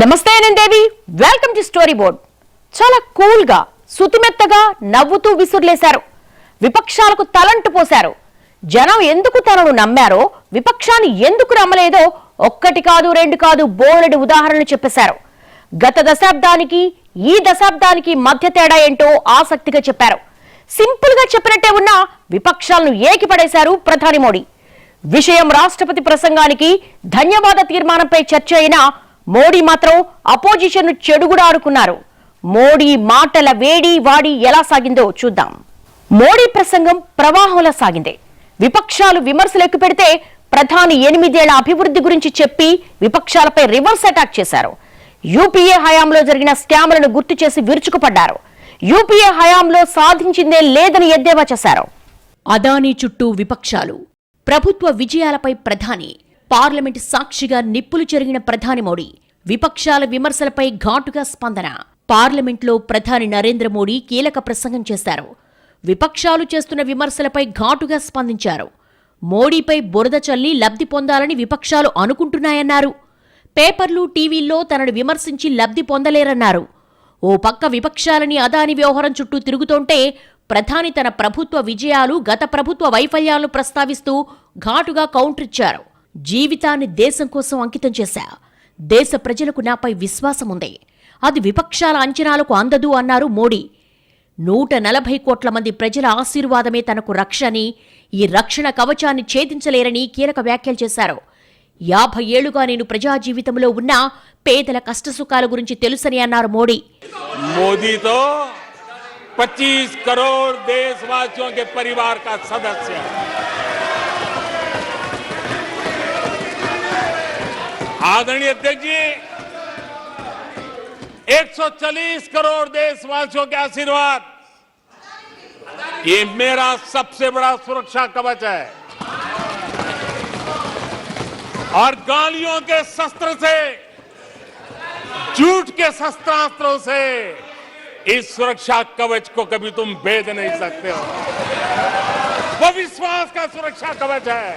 నమస్తే నేను దేవి welcome to story board. చాలా కూల్ గా సుతిమెత్తగా నవ్వుతూ విసురులేశారు. విపక్షాలకు తలంటు పోశారు. జనం ఎందుకు తనను నమ్మారో, విపక్షాన్ని ఎందుకు నమ్మలేదో ఒక్కటి కాదు రెండు కాదు బోలెడు ఉదాహరణలు చెప్పేశారు. గత దశాబ్దానికి ఈ దశాబ్దానికి మధ్య తేడా ఏంటో ఆసక్తిగా చెప్పారు. సింపుల్ గా చెప్పినట్టే ఉన్న విపక్షాలను ఏకిపడేశారు ప్రధాని మోడీ. విషయం రాష్ట్రపతి ప్రసంగానికి ధన్యవాద తీర్మానంపై చర్చ అయినా మోడీ మాత్రం అపోజిషన్ ను చెడుగుడా ఆడుకున్నారు. మోడీ మాటల వేడి వాడి ఎలా సాగిందో చూద్దాం. మోడీ ప్రసంగం ప్రవాహంలా సాగింది. విపక్షాలు విమర్శలు ఎక్కుపెడితే ప్రధాని 8 ఏళ్ల అభివృద్ధి గురించి చెప్పి విపక్షాలపై రివర్స్ అటాక్ చేశారు. యూపీఏ హయాంలో జరిగిన స్కామ్లను గుర్తు చేసి విరుచుకుపడ్డారు. యూపీఏ హయాంలో సాధించిందే లేదని ఎద్దేవా చేశారు. అదానీ చుట్టూ విపక్షాలు, ప్రభుత్వ విజయాలపై ప్రధాని, పార్లమెంట్ సాక్షిగా నిప్పులు చెరిగిన ప్రధాని మోడీ, విపక్షాల విమర్శలపై ఘాటుగా స్పందన. పార్లమెంట్లో ప్రధాని నరేంద్ర మోడీ కీలక ప్రసంగం చేశారు. విపక్షాలు చేస్తున్న విమర్శలపై ఘాటుగా స్పందించారు. మోడీపై బురద చల్లి లబ్ధి పొందాలని విపక్షాలు అనుకుంటున్నాయన్నారు. పేపర్లు, టీవీల్లో తనను విమర్శించి లబ్ధి పొందలేరన్నారు. ఓ పక్క విపక్షాలని అదానీ వ్యవహారం చుట్టూ తిరుగుతోంటే ప్రధాని తన ప్రభుత్వ విజయాలు, గత ప్రభుత్వ వైఫల్యాలను ప్రస్తావిస్తూ ఘాటుగా కౌంటరిచ్చారు. జీవితాన్ని దేశం కోసం అంకితం చేశా. దేశ ప్రజలకు నాపై విశ్వాసముంది. అది విపక్షాల అంచనాలకు అందదు అన్నారు మోడీ. 140 కోట్ల మంది ప్రజల ఆశీర్వాదమే తనకు రక్ష అని, ఈ రక్షణ కవచాన్ని ఛేదించలేరని కీలక వ్యాఖ్యలు చేశారు. 50 ఏళ్లుగా నేను ప్రజా జీవితంలో ఉన్న పేదల కష్టసుఖాల గురించి తెలుసని అన్నారు మోడీ. మోదీతో 25 करोड़ देशवासियों के परिवार का सदस्य आदरणीय अध्यक्ष जी, 140 करोड़ देशवासियों के आशीर्वाद, ये मेरा सबसे बड़ा सुरक्षा कवच है. और गालियों के शस्त्र से, झूठ के शस्त्रास्त्रों से इस सुरक्षा कवच को कभी तुम भेद नहीं सकते हो. वो विश्वास का सुरक्षा कवच है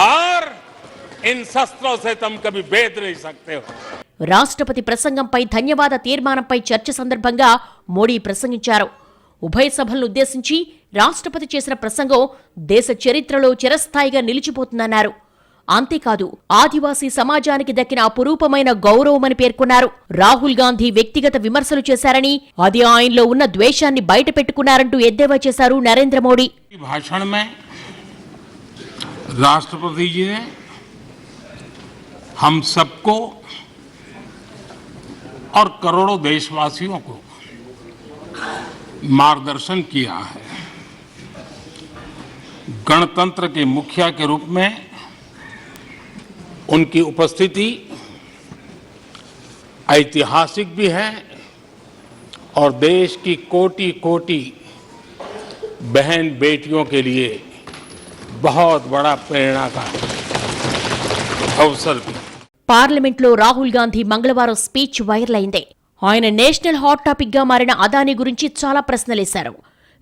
और इन शस्त्रों से तुम कभी भेद नहीं सकते हो. రాష్ట్రపతి ప్రసంగంపై ధన్యవాద తీర్మానంపై చర్చ సందర్భంగా మోడీ ప్రసంగించారు. ఉభయ సభలను ఉద్దేశించి రాష్ట్రపతి చేసిన ప్రసంగం దేశ చరిత్రలో చిరస్థాయిగా నిలిచిపోతుందన్నారు. అంతేకాదు, ఆదివాసీ సమాజానికి దక్కిన అపురూపమైన గౌరవమని పేర్కొన్నారు. రాహుల్ గాంధీ వ్యక్తిగత విమర్శలు చేశారని, అది ఆయనలో ఉన్న ద్వేషాన్ని బయటపెట్టుకున్నారంటూ ఎద్దేవా చేశారు నరేంద్ర మోడీ. भाषण में राष्ट्रपति जी ने हम सबको और करोड़ों देशवासियों को मार्गदर्शन किया है. गणतंत्र के मुखिया के रूप में उनकी उपस्थिति ऐतिहासिक भी है और देश की कोटि कोटि बहन बेटियों के लिए बहुत बड़ा प्रेरणा का अवसर भी. పార్లమెంట్లో రాహుల్ గాంధీ మంగళవారం స్పీచ్ వైరల్ అయింది. ఆయన నేషనల్ హాట్ టాపిక్ గా మారిన అదానీ గురించి చాలా ప్రశ్నలేశారు.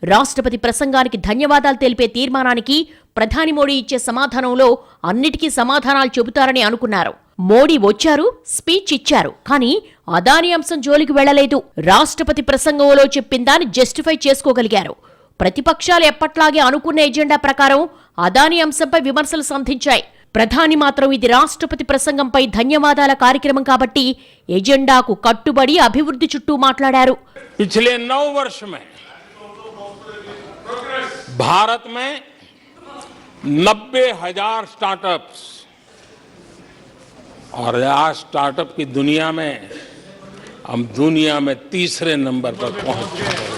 రాష్ట్రపతి ప్రసంగానికి ధన్యవాదాలు తెలిపే తీర్మానానికి ప్రధాని మోడీ ఇచ్చే సమాధానంలో అన్నిటికీ సమాధానాలు చెబుతారని అనుకున్నారు. మోడీ వచ్చారు, స్పీచ్ ఇచ్చారు, కానీ అదానీ అంశం జోలికి వెళ్లలేదు. రాష్ట్రపతి ప్రసంగంలో చెప్పిందాన్ని జస్టిఫై చేసుకోగలిగారు. ప్రతిపక్షాలు ఎప్పట్లాగే అనుకున్న ఎజెండా ప్రకారం అదానీ అంశంపై విమర్శలు సంధించాయి. ప్రధాని మాత్రం ఇది రాష్ట్రపతి ప్రసంగంపై ధన్యవాదాల కార్యక్రమం కాబట్టి ఎజెండాకు కట్టుబడి అభివృద్ధి చుట్టూ మాట్లాడారు. पिछले 9 वर्ष में भारत में 90,000 स्टार्टअप्स और आज स्टार्टअप की दुनिया में हम दुनिया में तीसरे नंबर पर पहुंच चुके हैं.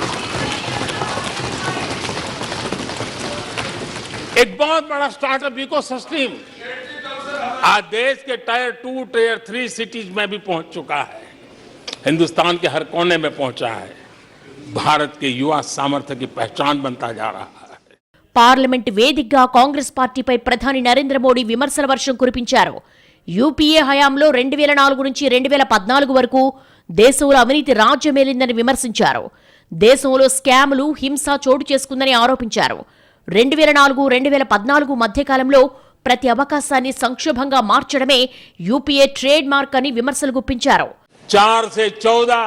एक बहुत बड़ा स्टार्टअप इकोसिस्टम आज देश के टायर 2, टायर 3 सिटीज में भी पहुंच चुका है. हिंदुस्तान के हर कोने में पहुंचा है. भारत के युवा सामर्थ्य की पहचान बनता जा रहा है. పార్లమెంట్ వేదికగా కాంగ్రెస్ పార్టీపై ప్రధాని నరేంద్ర మోడీ విమర్శల వర్షం కురిపించారు. యూపీఏ హయాంలో 2004 నుంచి 2014 వరకు దేశంలో అవినీతి రాజ్యమేలిందని విమర్శించారు. దేశంలో స్కాములు, హింస చోటు చేసుకుందని ఆరోపించారు. 2004-2014 మధ్యకాలంలో ప్రతి అవకాశాన్ని సంక్షోభంగా మార్చడమే యూపీఏ ట్రేడ్ మార్క్ అని విమర్శలు గుప్పించారు. 4 से 14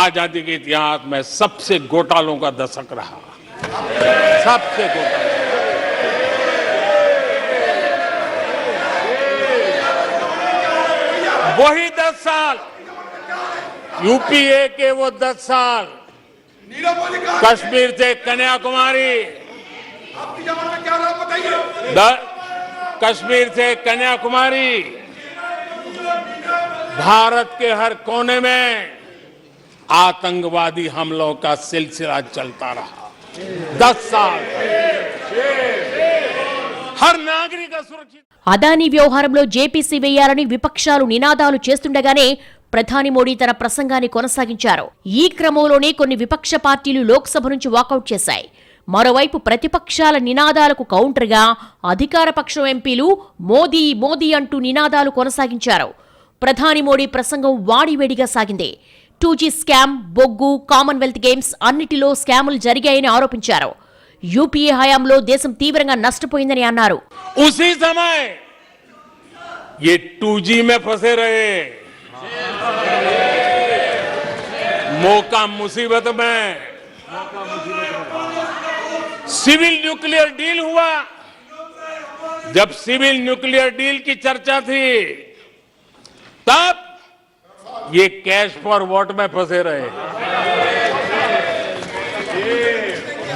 आजादी के इतिहास में सबसे घोटालों का दशक रहा, सबसे घोटाला. वही 10 साल यूपीए के, वो 10 साल कश्मीर से कन्याकुमारी, कश्मीर से कन्याकुमारी, भारत के हर कोने में आतंकवादी हमलों का सिलसिला चलता रहा. 10 साल हर नागरिक का सुरक्षित. అదానీ వ్యవహారంలో జేపీసీ వేయాలని విపక్షాలు నినాదాలు చేస్తుండగానే ప్రధాని మోడీ తన ప్రసంగాన్ని కొనసాగించారు. ఈ క్రమంలోనే కొన్ని విపక్ష పార్టీలు లోక్సభ నుంచి వాకౌట్ చేశాయి. మరోవైపు ప్రతిపక్షాల నినాదాలకు కౌంటర్గా అధికార పక్షం ఎంపీలు మోదీ మోదీ అంటూ నినాదాలు కొనసాగించారు. ప్రధాని మోడీ ప్రసంగం వాడివేడిగా సాగింది. 2G స్కామ్, బొగ్గు, కామన్వెల్త్ గేమ్స్ అన్నిటిలో స్కాములు జరిగాయని ఆరోపించారు. యూపీఏ హయాంలో దేశం తీవ్రంగా నష్టపోయిందని అన్నారు. उसी समय ये 2G में फंसे रहे, मौका मुसीबत में, सिविल न्यूक्लियर डील हुआ. जब सिविल न्यूक्लियर डील की चर्चा थी, तब ये कैश फॉर वॉट में फंसे रहे.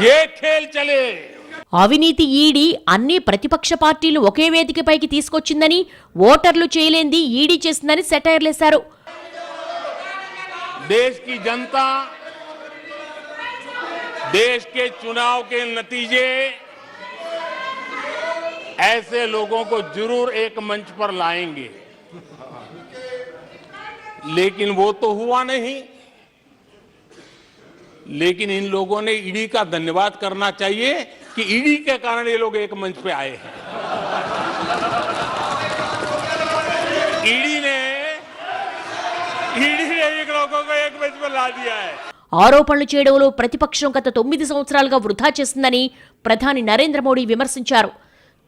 ये खेल चले. అవినీతి ఈడీ అన్ని ప్రతిపక్ష పార్టీలు ఒకే వేదికపైకి తీసుకొచ్చిందని, ఓటర్లు చేయలేంది ఈడీ చేసిందని సెటైర్లేశారు. देश की जनता देश के चुनाव के नतीजे ऐसे लोगों को जरूर एक मंच पर लाएंगे, लेकिन वो तो हुआ नहीं. लेकिन इन लोगों ने ईडी का धन्यवाद करना चाहिए कि ईडी के कारण ये लोग एक मंच पे आए हैं. ईडी ने एक लोगों को एक मंच पे ला दिया है. ఆరోపణలు చేయడంలో ప్రతిపక్షం గత 9 సంవత్సరాలుగా వృధా చేసిందని ప్రధాని నరేంద్ర మోడీ విమర్శించారు.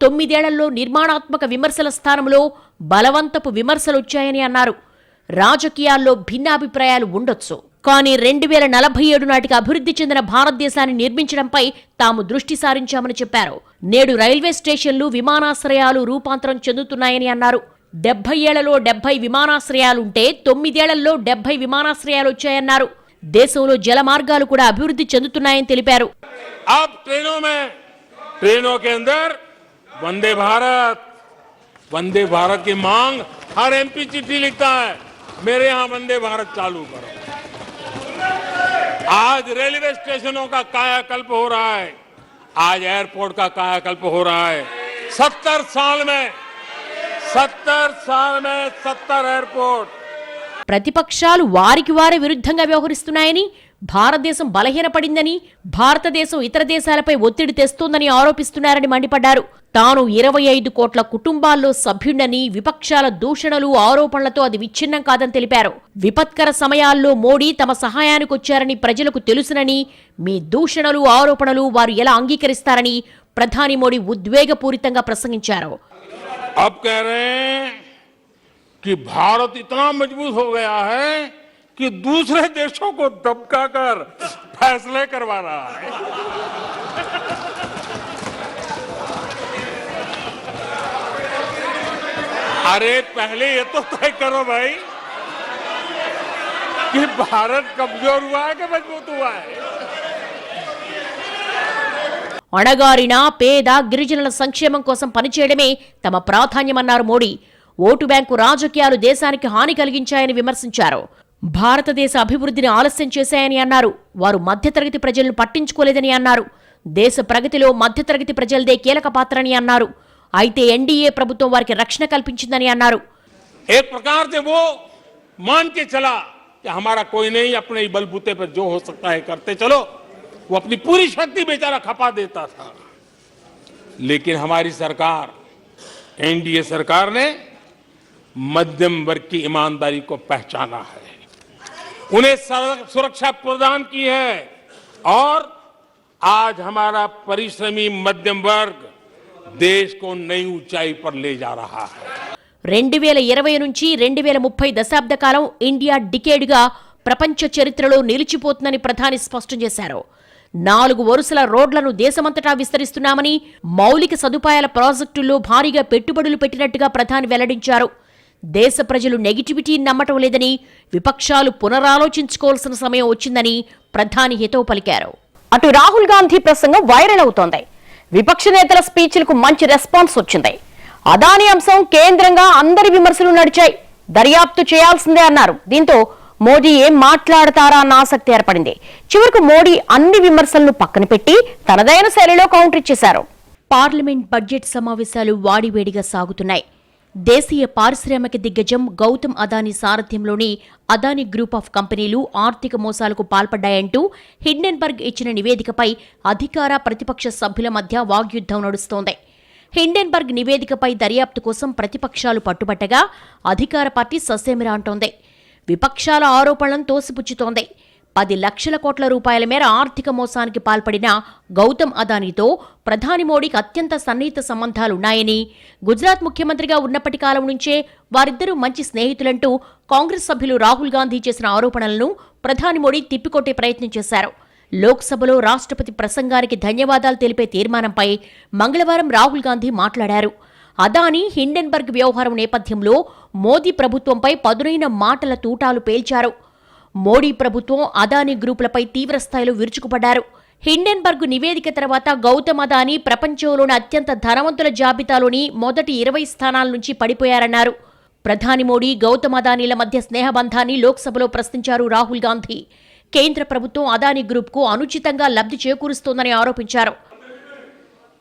9 ఏళ్లలో నిర్మాణాత్మక విమర్శల స్థానంలో బలవంతపు విమర్శలొచ్చాయని అన్నారు. రాజకీయాల్లో భిన్నాభిప్రాయాలు ఉండొచ్చు, కానీ 2047 నాటికి అభివృద్ధి చెందిన భారతదేశాన్ని నిర్మించడంపై తాము దృష్టి సారించామని చెప్పారు. నేడు రైల్వే స్టేషన్లు, విమానాశ్రయాలు రూపాంతరం చెందుతున్నాయని అన్నారు. 70 ఏళ్లలో 70 విమానాశ్రయాలుంటే 9 ఏళ్లలో 70 విమానాశ్రయాలు వచ్చాయన్నారు. దేశంలో జల మార్గాలు కూడా అభివృద్ధి చెందుతున్నాయని తెలిపారు. अब ट्रेनों के अंदर वंदे भारत की मांग, हर एमपी चिट्ठी लिखता है मेरे यहाँ वंदे भारत चालू करो. आज रेलवे स्टेशनों का कायाकल्प हो रहा है, आज एयरपोर्ट का कायाकल्प हो रहा है. 70 साल में 70 एयरपोर्ट. ప్రతిపక్షాలు వారికి వారే విరుద్ధంగా వ్యవహరిస్తున్నాయని, భారతదేశం బలహీనపడిందని, భారతదేశం ఇతర దేశాలపై ఒత్తిడి తెస్తోందని ఆరోపిస్తున్నారని మండిపడ్డారు. తాను 25 కోట్ల కుటుంబాల్లో సభ్యుడని, విపక్షాల దూషణలు, ఆరోపణలతో అది విచ్ఛిన్నం కాదని తెలిపారు. విపత్కర సమయాల్లో మోడీ తమ సహాయానికొచ్చారని ప్రజలకు తెలుసునని, మీ దూషణలు, ఆరోపణలు వారు ఎలా అంగీకరిస్తారని ప్రధాని మోడీ ఉద్వేగపూరితంగా ప్రసంగించారు. अब कह रहे हैं कि भारत इतना मजबूत हो गया है कि दूसरे देशों को दबकाकर फैसले करवा रहा है. अरे पहले ये तो तय करो भाई कि भारत कमजोर हुआ है कि मजबूत हुआ है. అణగారిన, పేద, గిరిజనుల సంక్షేమం కోసం పనిచేయడమే తమ ప్రాధాన్యమన్నారు మోడీ. ఓటు బ్యాంకు రాజకీయాలు దేశానికి హాని కలిగించాయని విమర్శించారు. భారతదేశ అభివృద్ధిని ఆలస్యం చేశాయని అన్నారు. వారు మధ్యతరగతి ప్రజలను పట్టించుకోలేదని అన్నారు. దేశ ప్రగతిలో మధ్యతరగతి ప్రజలదే కీలక పాత్రని అన్నారు. అయితే ఎన్డీఏ ప్రభుత్వం వారికి రక్షణ కల్పించిందని అన్నారు. एक प्रकार से वो मान के चला कि हमारा कोई नहीं, अपने ही बलबूते पर जो हो सकता है करते चलो. वो अपनी पूरी शक्ति बेचारा खपा देता था. लेकिन हमारी सरकार, एनडीए सरकार ने मध्यम वर्ग की ईमानदारी को पहचाना है, उन्हें सुरक्षा प्रदान की है. और आज हमारा परिश्रमी मध्यम वर्ग देश को नई ऊंचाई पर ले जा रहा है 2020 నుంచి 2030 దశాబ్ద కాలం ఇండియా డికేడ్గా ప్రపంచ చరిత్రలో నిలిచిపోతుందని ప్రధాని స్పష్టం చేశారు. 4 వరుసల రోడ్లను దేశమంతటా విస్తరిస్తున్నామని, మౌలిక సదుపాయాల ప్రాజెక్టుల్లో భారీగా పెట్టుబడులు పెట్టినట్టుగా ప్రధాని వెల్లడించారు. దేశ ప్రజలు నెగిటివిటీని నమ్మటం లేదని, విపక్షాలు పునరాలోచించుకోవాల్సిన సమయం వచ్చిందని ప్రధాని హితవు పలికారు. అటు రాహుల్ గాంధీ ప్రసంగం వైరల్ అవుతోంది. విపక్ష నేతల స్పీచ్లకు మంచి రెస్పాన్స్ వచ్చింది. అదానీ అంశం కేంద్రంగా అందరి విమర్శలు నడిచాయి. దర్యాప్తు చేయాల్సిందే అన్నారు. దీంతో మోదీ ఏం మాట్లాడతారా అన్న ఆసక్తి ఏర్పడింది. చివరకు మోడీ అన్ని విమర్శలను పక్కన పెట్టి తనదైన శైలిలో కౌంటర్ ఇచ్చేశారు. పార్లమెంట్ బడ్జెట్ సమావేశాలు వాడివేడిగా సాగుతున్నాయి. దేశీయ పారిశ్రామిక దిగ్గజం గౌతమ్ అదానీ సారథ్యంలోని అదానీ గ్రూప్ ఆఫ్ కంపెనీలు ఆర్థిక మోసాలకు పాల్పడ్డాయంటూ హిండెన్బర్గ్ ఇచ్చిన నివేదికపై అధికార ప్రతిపక్ష సభ్యుల మధ్య వాగ్యుద్ధం నడుస్తోంది. హిండెన్బర్గ్ నివేదికపై దర్యాప్తు కోసం ప్రతిపక్షాలు పట్టుబట్టగా అధికార పార్టీ ససేమిరా అంటోంది. విపక్షాల ఆరోపణలను తోసిపుచ్చుతోంది. 10 లక్షల కోట్ల రూపాయల మేర ఆర్థిక మోసానికి పాల్పడిన గౌతమ్ అదానీతో ప్రధాని మోడీకి అత్యంత సన్నిహిత సంబంధాలున్నాయని, గుజరాత్ ముఖ్యమంత్రిగా ఉన్నప్పటి కాలం నుంచే వారిద్దరూ మంచి స్నేహితులంటూ కాంగ్రెస్ సభ్యులు రాహుల్ గాంధీ చేసిన ఆరోపణలను ప్రధాని మోడీ తిప్పికొట్టే ప్రయత్నం చేశారు. లోక్సభలో రాష్ట్రపతి ప్రసంగానికి ధన్యవాదాలు తెలిపే తీర్మానంపై మంగళవారం రాహుల్ గాంధీ మాట్లాడారు. అదానీ హిండెన్బర్గ్ వ్యవహారం నేపథ్యంలో మోదీ ప్రభుత్వంపై పదునైన మాటల తూటాలు పేల్చారు. మోడీ ప్రభుత్వం అదానీ గ్రూపులపై తీవ్రస్థాయిలో విరుచుకుపడ్డారు. హిండెన్బర్గ్ నివేదిక తర్వాత గౌతమ్ అదానీ ప్రపంచంలోని అత్యంత ధనవంతుల జాబితాలోని మొదటి 20 స్థానాల నుంచి పడిపోయారన్నారు. ప్రధాని మోడీ గౌతమ్ అదానీల మధ్య స్నేహబంధాన్ని లోక్సభలో ప్రశ్నించారు రాహుల్ గాంధీ. కేంద్ర ప్రభుత్వం అదానీ గ్రూప్కు అనుచితంగా లబ్ధి చేకూరుస్తోందని ఆరోపించారు.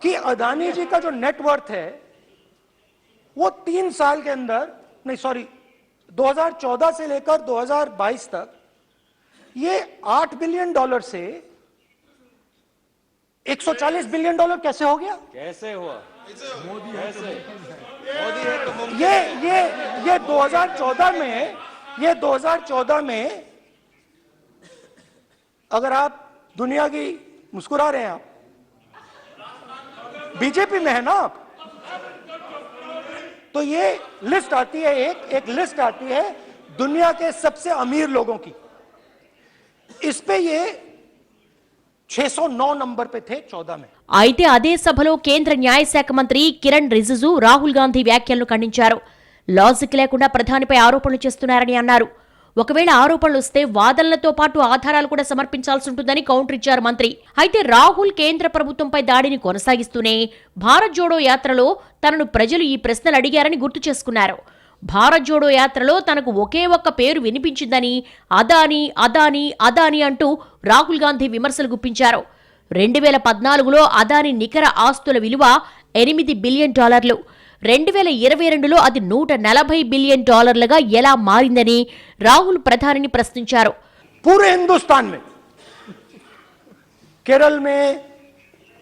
कि अदानी जी का जो नेटवर्थ है वो 3 साल के अंदर 2014 से लेकर 2022 तक ये $8 बिलियन से $140 बिलियन कैसे हो गया? कैसे हुआ? मोदी है तो ये 2014 में अगर आप दुनिया की मुस्कुरा रहे हैं, आप बीजेपी में है ना आप, तो ये लिस्ट आती है, एक लिस्ट आती है दुनिया के सबसे अमीर लोगों की. इस पे ये 609 नंबर पे थे 14 में. అయితే అదే సభలో కేంద్ర న్యాయశాఖ మంత్రి కిరణ్ రిజిజు రాహుల్ గాంధీ వ్యాఖ్యలను ఖండించారు. లాజిక్ లేకుండా ప్రధానిపై ఆరోపణలు చేస్తున్నారని అన్నారు. ఒకవేళ ఆరోపణలు వస్తే వాదనలతో పాటు ఆధారాలు కూడా సమర్పించాల్సి ఉంటుందని కౌంటర్ ఇచ్చారు మంత్రి. అయితే రాహుల్ కేంద్ర ప్రభుత్వంపై దాడిని కొనసాగిస్తూనే భారత్ జోడో యాత్రలో తనను ప్రజలు ఈ ప్రశ్నలు అడిగారని గుర్తు చేసుకున్నారు. భారత్ జోడో యాత్రలో తనకు ఒకే ఒక్క పేరు వినిపించిందని అదానీ అదానీ అదానీ అంటూ రాహుల్ గాంధీ విమర్శలు గుప్పించారు. 2014లో అదానీ నికర ఆస్తుల విలువ $8 బిలియన్. 2022లో అది $140 బిలియన్ ఎలా మారిందని రాహుల్ ప్రధానిని ప్రశ్నించారు. पूरे हिंदुस्तान में, केरल में,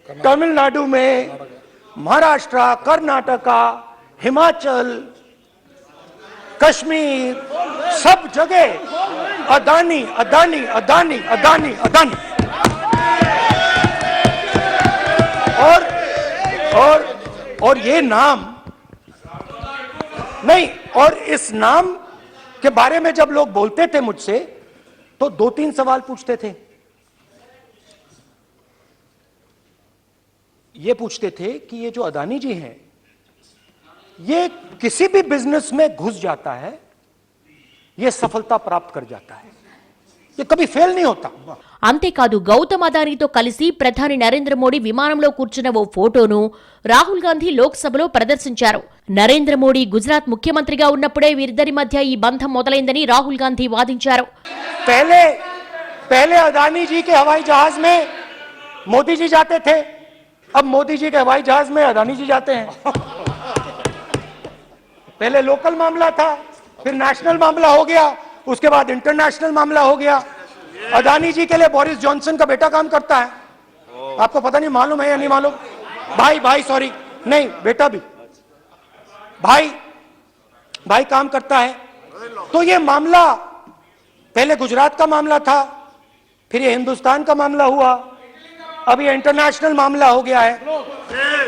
तमिलनाडु में, महाराष्ट्र, कर्नाटका, हिमाचल, कश्मीर, सब जगह अदानी अदानी अदानी अदानी अदानी. और ये नाम नहीं, और इस नाम के बारे में जब लोग बोलते थे मुझसे तो 2-3 सवाल पूछते थे. ये पूछते थे कि ये जो अदानी जी हैं, ये किसी भी बिजनेस में घुस जाता है, ये सफलता प्राप्त कर जाता है, ये कभी फेल नहीं होता. అంతేకాదు గౌతమ్ అదానీతో కలిసి ప్రధాని నరేంద్ర మోడీ విమానంలో కూర్చున్న ఓ ఫోటోను రాహుల్ గాంధీ లోక్సభలో ప్రదర్శించారు. నరేంద్ర మోడీ గుజరాత్ ముఖ్యమంత్రిగా ఉన్నప్పుడే వీరిద్దరి మధ్య ఈ బంధం మొదలైందని రాహుల్ గాంధీ వాదించారు. पहले अदानी जी के हवाई जहाज में मोदी जी जाते थे, अब मोदी जी के हवाई जहाज में अदानी जी जाते हैं. पहले लोकल मामला था, फिर नेशनल मामला हो गया, उसके बाद इंटरनेशनल मामला हो गया. अदानी जी के लिए बोरिस जॉनसन का बेटा काम करता है, आपको पता नहीं मालूम है या नहीं मालूम? भाई सॉरी, नहीं बेटा भी, भाई काम करता है. तो ये मामला पहले गुजरात का मामला था, फिर ये हिंदुस्तान का मामला हुआ, अब ये इंटरनेशनल मामला हो गया है.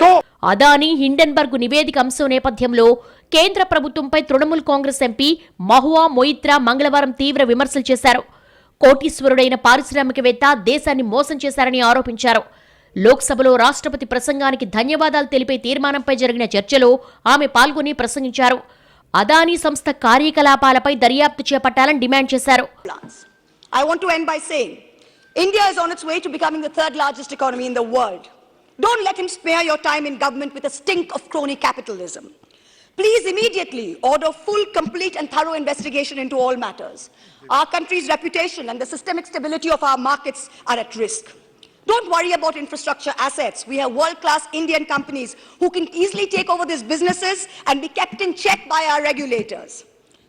तो అదానీ హిండెన్బర్గ్ నివేదిక అంశం నేపథ్యంలో కేంద్ర ప్రభుత్వంపై తృణమూల్ కాంగ్రెస్ ఎంపీ మహువా మొయిత్రా మంగళవారం తీవ్ర విమర్శలు చేశారు. కోటీశ్వరుడైన పారిశ్రామికవేత్త దేశాన్ని మోసం చేశారని ఆరోపించారు. లోక్సభలో రాష్ట్రపతి ప్రసంగానికి ధన్యవాదాలు తెలిపే తీర్మానంపై జరిగిన చర్చలో ఆమె పాల్గొని ప్రసంగించారు. అదానీ సంస్థ కార్యకలాపాలపై దర్యాప్తు చేపట్టాలని డిమాండ్ చేశారు. I want to end by saying, India is on its way to becoming the third largest economy in the world. Don't let him smear your time in government with a stink of crony capitalism. Please immediately order full, complete and thorough investigation into all matters. Our country's reputation and the systemic stability of our markets are at risk. Don't worry about infrastructure assets. We have world-class Indian companies who can easily take over these businesses and be kept in check by our regulators.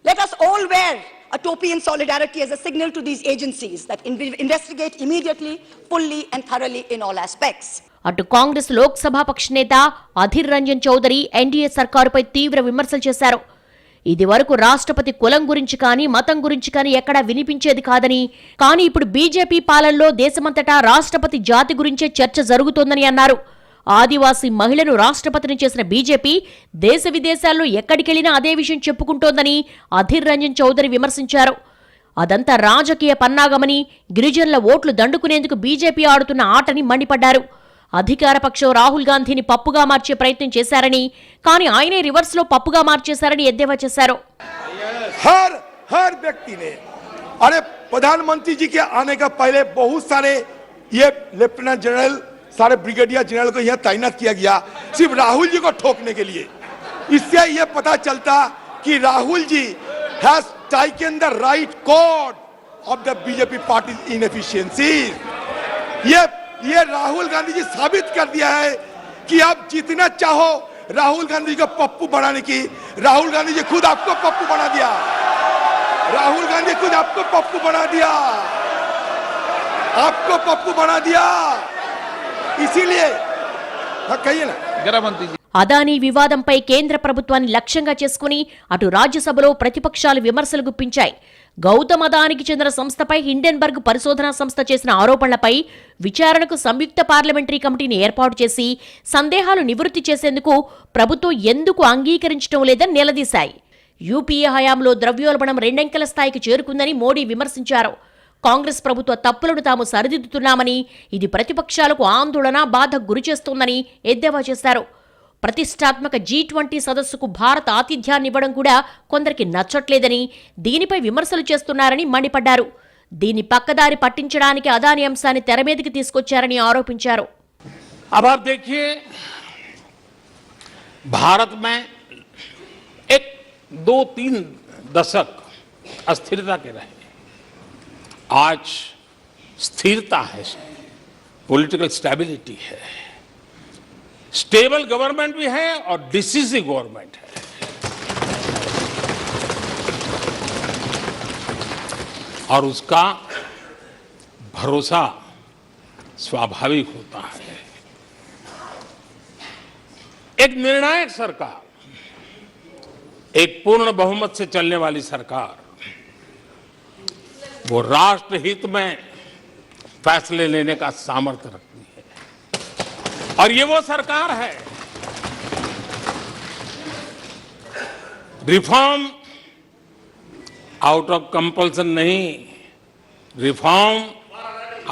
Let us all wear a topi in solidarity as a signal to these agencies that investigate immediately, fully and thoroughly in all aspects. అటు కాంగ్రెస్ లోక్సభాపక్ష నేత Adhir Ranjan Chowdary NDA సర్కారుపై తీవ్ర విమర్శలు చేశారు. ఇది వరకు రాష్ట్రపతి కులం గురించి కానీ మతం గురించి కానీ ఎక్కడా వినిపించేది కాదని, కానీ ఇప్పుడు బీజేపీ పాలనలో దేశమంతటా రాష్ట్రపతి జాతి గురించే చర్చ జరుగుతోందని అన్నారు. ఆదివాసీ మహిళను రాష్ట్రపతిని చేసిన బీజేపీ దేశ విదేశాల్లో ఎక్కడికెళ్లినా అదే విషయం చెప్పుకుంటోందని అధీర్ రంజన్ చౌదరి విమర్శించారు. అదంతా రాజకీయ పన్నాగమని, గిరిజనుల ఓట్లు దండుకునేందుకు బీజేపీ ఆడుతున్న ఆటని మండిపడ్డారు. అధికార పక్షం రాహుల్ గాంధీని పప్పుగా మార్చే ప్రయత్నం చేశారని, కానీ ఆయనే రివర్స్ లో పప్పుగా మార్చేశారని ఎద్దేవా చేశారు. हर व्यक्ति ने, अरे प्रधानमंत्री जी के आने का पहले बहुत सारे ये लेफ्टिनेंट जनरल, सारे ब्रिगेडियर जनरल को यहाँ तैनात किया गया सिर्फ राहुल जी को ठोकने के लिए. इससे ये पता चलता कि Rahul ji has taken the right कोड of the BJP party inefficiencies. ये राहुल गांधी जी साबित कर दिया है कि आप जितना चाहो राहुल गांधी को पप्पू बनाने की, राहुल गांधी जी खुद आपको पप्पू बना दिया. राहुल गांधी खुद आपको पप्पू बना दिया, आपको पप्पू बना दिया. इसीलिए कहिए ना गृहमंत्री जी. అదానీ వివాదంపై కేంద్ర ప్రభుత్వాన్ని లక్ష్యంగా చేసుకుని అటు రాజ్యసభలో ప్రతిపక్షాలు విమర్శలు గుప్పించాయి. గౌతమ్ అదానికి చెందిన సంస్థపై హిండెన్బర్గ్ పరిశోధనా సంస్థ చేసిన ఆరోపణలపై విచారణకు సంయుక్త పార్లమెంటరీ కమిటీని ఏర్పాటు చేసి సందేహాలు నివృత్తి చేసేందుకు ప్రభుత్వం ఎందుకు అంగీకరించడం లేదని నిలదీశాయి. యూపీఏ హయాంలో ద్రవ్యోల్బణం రెండంకెల స్థాయికి చేరుకుందని మోడీ విమర్శించారు. కాంగ్రెస్ ప్రభుత్వ తప్పులను తాము సరిదిద్దుతున్నామని, ఇది ప్రతిపక్షాలకు ఆందోళన, బాధకు గురిచేస్తోందని ఎద్దేవా చేశారు. ప్రతిష్టాత్మక G20 సదస్సుకు భారత్ ఆతిథ్యాన్నివ్వడం కూడా కొందరికి నచ్చట్లేదని, దీనిపై విమర్శలు చేస్తున్నారని మండిపడ్డారు. దీన్ని పక్కదారి పట్టించడానికి అదానీ అంశాన్ని తెరమీదకి తీసుకొచ్చారని ఆరోపించారు. अब आप देखिए, भारत में एक 2-3 दशक अस्थिरता के रहे, आज स्थिरता है, पॉलिटिकल स्टेबिलिटी है, स्टेबल गवर्नमेंट भी है और डिसिसिव गवर्नमेंट है. और उसका भरोसा स्वाभाविक होता है. एक निर्णायक सरकार, एक पूर्ण बहुमत से चलने वाली सरकार, वो राष्ट्रहित में फैसले लेने का सामर्थ्य रखती है. और ये वो सरकार है, रिफॉर्म आउट ऑफ कंपल्सन नहीं, रिफॉर्म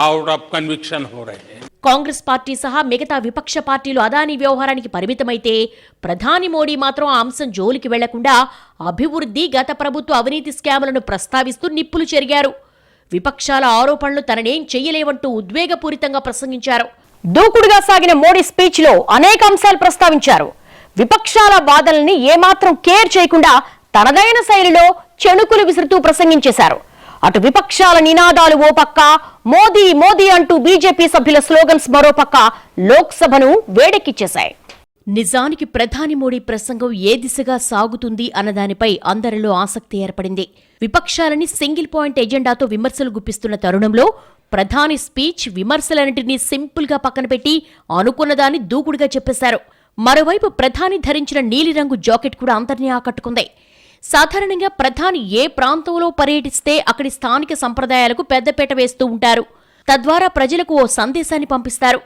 आउट ऑफ कन्विक्शन हो रहे हैं. కాంగ్రెస్ పార్టీ సహా మిగతా విపక్ష పార్టీలు అదానీ వ్యవహారానికి పరిమితమైతే ప్రధాని మోడీ మాత్రం ఆ అంశం జోలికి వెళ్లకుండా అభివృద్ధి, గత ప్రభుత్వ అవినీతి స్కాములను ప్రస్తావిస్తూ నిప్పులు చెరిగారు. విపక్షాల ఆరోపణలు తననేం చెయ్యలేవంటూ ఉద్వేగపూరితంగా ప్రసంగించారు. దూకుడుగా సాగిన మోడీ స్పీచ్ లో అనేక అంశాలు ప్రస్తావించారు. విపక్షాల వాదనల్ని ఏమాత్రం కేర్ చేయకుండా తనదైన శైలిలో చెణుకులు విసురుతూ ప్రసంగించేశారు. అటు విపక్షాల నినాదాలు ఓ పక్క, మోదీ మోదీ అంటూ బీజేపీ సభ్యుల స్లోగన్స్ మరోపక్క లోక్సభను వేడెక్కించేశాయి. నిజానికి ప్రధాని మోడీ ప్రసంగం ఏ దిశగా సాగుతుంది అన్నదానిపై అందరిలో ఆసక్తి ఏర్పడింది. విపక్షాలని సింగిల్ పాయింట్ ఎజెండాతో విమర్శలు గుప్పిస్తున్న తరుణంలో ప్రధాని స్పీచ్ విమర్శలన్నింటినీ సింపుల్ గా పక్కన పెట్టి అనుకున్నదాన్ని దూకుడుగా చెప్పేశారు. మరోవైపు ప్రధాని ధరించిన నీలిరంగు జాకెట్ కూడా అందరినీ ఆకట్టుకుంది. సాధారణంగా ప్రధాని ఏ ప్రాంతంలో పర్యటిస్తే అక్కడి స్థానిక సంప్రదాయాలకు పెద్దపీట వేస్తూ ఉంటారు. తద్వారా ప్రజలకు ఓ సందేశాన్ని పంపిస్తారు.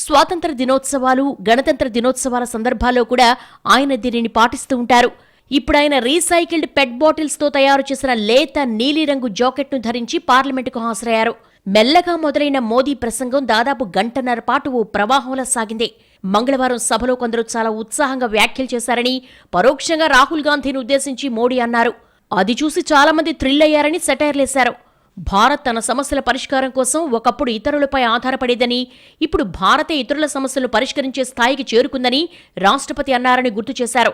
స్వాతంత్ర దినోత్సవాలు, గణతంత్ర దినోత్సవాల సందర్భాల్లో కూడా ఆయన దీనిని పాటిస్తూ ఉంటారు. ఇప్పుడు ఆయన రీసైకిల్డ్ పెట్ బాటిల్స్ తో తయారు చేసిన లేత నీలిరంగు జాకెట్ను ధరించి పార్లమెంటుకు హాజరయ్యారు. మెల్లగా మొదలైన మోదీ ప్రసంగం దాదాపు గంటన్నర పాటు ఓ ప్రవాహంలా సాగింది. మంగళవారం సభలో కొందరు చాలా ఉత్సాహంగా వ్యాఖ్యలు చేశారని, పరోక్షంగా రాహుల్ గాంధీని ఉద్దేశించి మోడీ అన్నారు. అది చూసి చాలా మంది థ్రిల్ అయ్యారని సెటైర్లేశారు. భారత్ తన సమస్యల పరిష్కారం కోసం ఒకప్పుడు ఇతరులపై ఆధారపడేదని, ఇప్పుడు భారతే ఇతరుల సమస్యలను పరిష్కరించే స్థాయికి చేరుకుందని రాష్ట్రపతి అన్నారని గుర్తు చేశారు.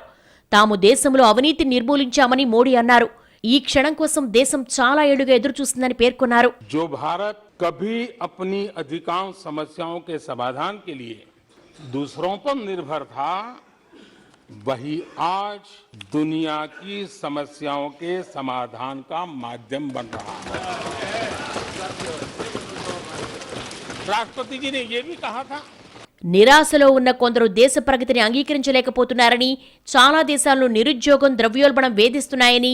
తాము దేశంలో అవినీతిని నిర్మూలించామని మోడీ అన్నారు. ఈ క్షణం కోసం దేశం చాలా ఏళ్లుగా ఎదురుచూస్తుందని పేర్కొన్నారు. जो भारत कभी अपनी अधिकांश समस्याओं के समाधान के लिए दूसरों पर निर्भर था, वही आज दुनिया की समस्याओं के समाधान का माध्यम बन रहा है। राष्ट्रपति जी ने ये भी कहा था, నిరాశలో ఉన్న కొందరు దేశ ప్రగతిని అంగీకరించలేకపోతున్నారని, చాలా దేశాలను నిరుద్యోగం, ద్రవ్యోల్బణం వేధిస్తున్నాయని,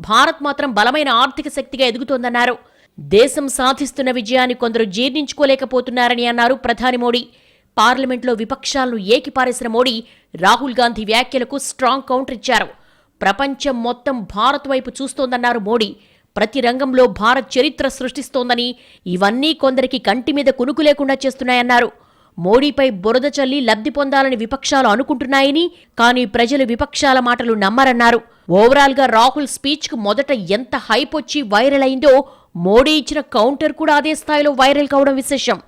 భారత్ మాత్రం బలమైన ఆర్థిక శక్తిగా ఎదుగుతోందన్నారు. దేశం సాధిస్తున్న విజయాన్ని కొందరు జీర్ణించుకోలేకపోతున్నారని అన్నారు ప్రధాని మోడీ. పార్లమెంట్లో విపక్షాలను ఏకిపారేసిన మోడీ రాహుల్ గాంధీ వ్యాఖ్యలకు స్ట్రాంగ్ కౌంటర్ ఇచ్చారు. ప్రపంచం మొత్తం భారత్ వైపు చూస్తోందన్నారు మోడీ. ప్రతి రంగంలో భారత్ చరిత్ర సృష్టిస్తోందని, ఇవన్నీ కొందరికి కంటి మీద కునుకు లేకుండా చేస్తున్నాయన్నారు. మోడీపై బురద చల్లి లబ్ధి పొందాలని విపక్షాలు అనుకుంటున్నాయని, కానీ ప్రజలు విపక్షాల మాటలు నమ్మరన్నారు. ఓవరాల్ గా రాహుల్ స్పీచ్ కు మొదట ఎంత హైప్ వచ్చి వైరల్ అయిందో, మోడీ ఇచ్చిన కౌంటర్ కూడా అదే స్థాయిలో వైరల్ కావడం విశేషం.